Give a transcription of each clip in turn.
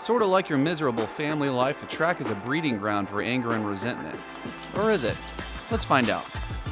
Sort of like your miserable family life, the track is a breeding ground for anger and resentment. Or is it? Let's find out.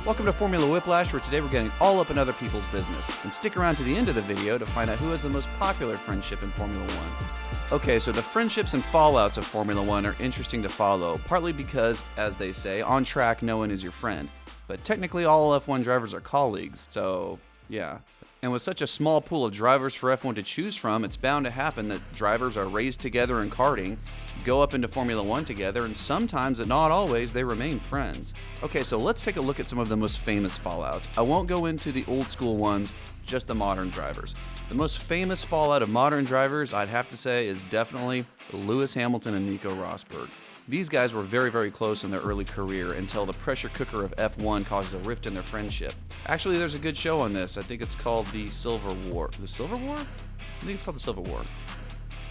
Welcome to Formula Whiplash, where today we're getting all up in other people's business. And stick around to the end of the video to find out who has the most popular friendship in Formula One. Okay, so the friendships and fallouts of Formula One are interesting to follow, partly because, as they say, on track no one is your friend. But technically all F1 drivers are colleagues, so yeah. And with such a small pool of drivers for F1 to choose from, it's bound to happen that drivers are raised together in karting, go up into Formula One together, and sometimes, and not always, they remain friends. Okay, so let's take a look at some of the most famous fallouts. I won't go into the old school ones, just the modern drivers. The most famous fallout of modern drivers, I'd have to say, is definitely Lewis Hamilton and Nico Rosberg. These guys were very, very close in their early career until the pressure cooker of F1 caused a rift in their friendship. Actually, there's a good show on this. I think it's called The Silver War. The Silver War? I think it's called The Silver War.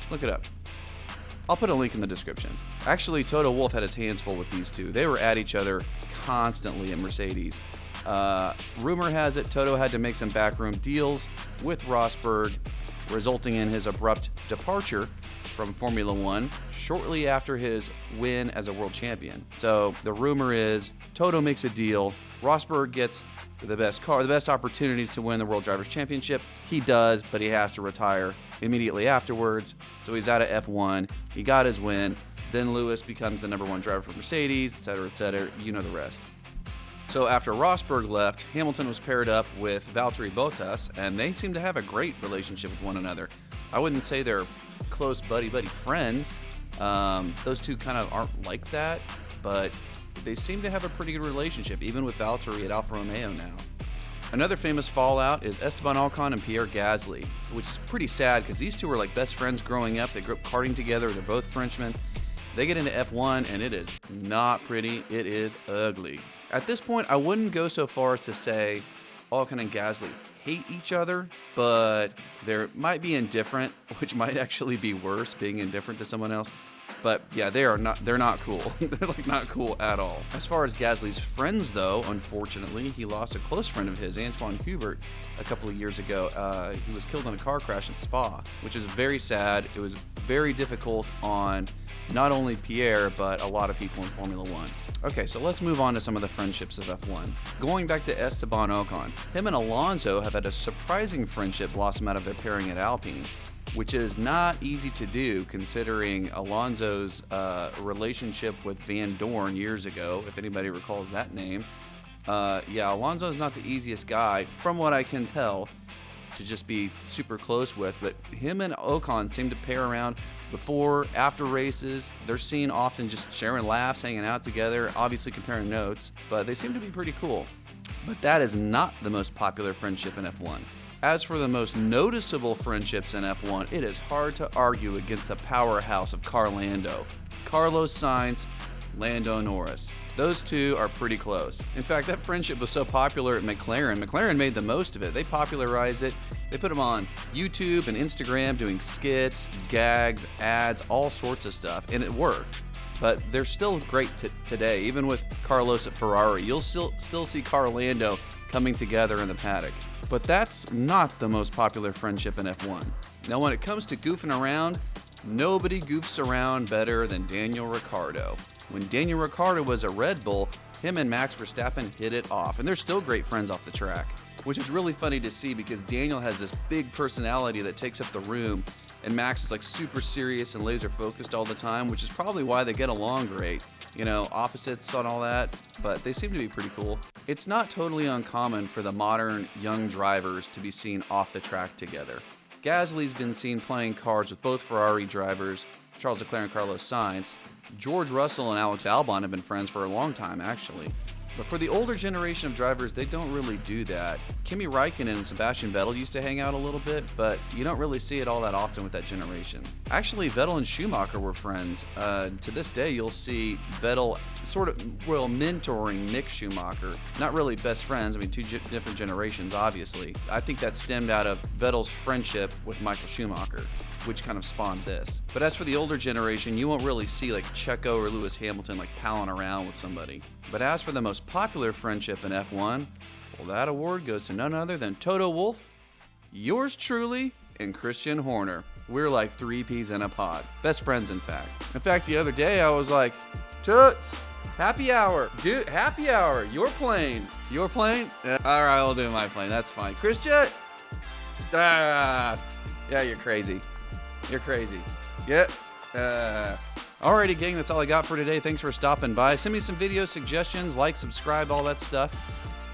Look it up. I'll put a link in the description. Actually, Toto Wolff had his hands full with these two. They were at each other constantly in Mercedes. Rumor has it Toto had to make some backroom deals with Rosberg, resulting in his abrupt departure from Formula One shortly after his win as a world champion. So the rumor is Toto makes a deal, Rosberg gets the best car, the best opportunities to win the World Drivers' Championship. He does, but he has to retire immediately afterwards. So he's out of F1. He got his win. Then Lewis becomes the #1 driver for Mercedes, etc., etc. You know the rest. So after Rosberg left, Hamilton was paired up with Valtteri Bottas, and they seem to have a great relationship with one another. I wouldn't say they're close buddy friends. Those two kind of aren't like that, but they seem to have a pretty good relationship, even with Valtteri at Alfa Romeo now. Another famous fallout is Esteban Ocon and Pierre Gasly, which is pretty sad because these two were like best friends growing up. They grew up karting together. They're both Frenchmen. They get into F1 and it is not pretty. It is ugly. At this point, I wouldn't go so far as to say Ocon and Gasly hate each other, but they might be indifferent, which might actually be worse, being indifferent to someone else. But yeah, they're not cool. They're like not cool at all. As far as Gasly's friends though, unfortunately, he lost a close friend of his, Antoine Hubert, a couple of years ago. He was killed in a car crash at Spa, which is very sad. It was very difficult on not only Pierre, but a lot of people in Formula One. Okay, so let's move on to some of the friendships of F1. Going back to Esteban Ocon, him and Alonso have had a surprising friendship blossom out of their pairing at Alpine, which is not easy to do considering Alonso's relationship with Van Dorn years ago, if anybody recalls that name. Yeah, Alonso's not the easiest guy, from what I can tell, to just be super close with, but him and Ocon seem to pair around before, after races. They're seen often just sharing laughs, hanging out together, obviously comparing notes, but they seem to be pretty cool. But that is not the most popular friendship in F1. As for the most noticeable friendships in F1, it is hard to argue against the powerhouse of Carlando. Carlos Sainz, Lando Norris. Those two are pretty close. In fact, that friendship was so popular at McLaren. McLaren made the most of it. They popularized it. They put them on YouTube and Instagram doing skits, gags, ads, all sorts of stuff, and it worked. But they're still great today. Even with Carlos at Ferrari, you'll still see Carlando coming together in the paddock. But that's not the most popular friendship in F1. Now, when it comes to goofing around, nobody goofs around better than Daniel Ricciardo. When Daniel Ricciardo was at Red Bull, him and Max Verstappen hit it off, and they're still great friends off the track, which is really funny to see because Daniel has this big personality that takes up the room, and Max is like super serious and laser focused all the time, which is probably why they get along great. You know, opposites on all that, but they seem to be pretty cool. It's not totally uncommon for the modern young drivers to be seen off the track together. Gasly's been seen playing cards with both Ferrari drivers, Charles Leclerc and Carlos Sainz. George Russell and Alex Albon have been friends for a long time, actually. But for the older generation of drivers, they don't really do that. Kimi Räikkönen and Sebastian Vettel used to hang out a little bit, but you don't really see it all that often with that generation. Actually, Vettel and Schumacher were friends. To this day, you'll see Vettel sort of mentoring Mick Schumacher. Not really best friends, I mean, two different generations, obviously. I think that stemmed out of Vettel's friendship with Michael Schumacher, which kind of spawned this. But as for the older generation, you won't really see like Checo or Lewis Hamilton like palling around with somebody. But as for the most popular friendship in F1, well, that award goes to none other than Toto Wolff, yours truly, and Christian Horner. We're like three peas in a pod. Best friends, in fact. In fact, the other day I was like, Toots, happy hour. Dude, happy hour. Your plane. Your plane? Yeah, all right, I'll do my plane. That's fine. Christian? Yeah, you're crazy. You're crazy. Yeah. Alrighty, gang, that's all I got for today. Thanks for stopping by. Send me some video suggestions, like, subscribe, all that stuff.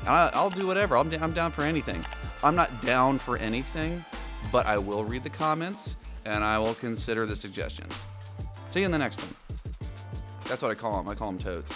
I'll do whatever. I'm down for anything. I'm not down for anything, but I will read the comments, and I will consider the suggestions. See you in the next one. That's what I call them. I call them toads.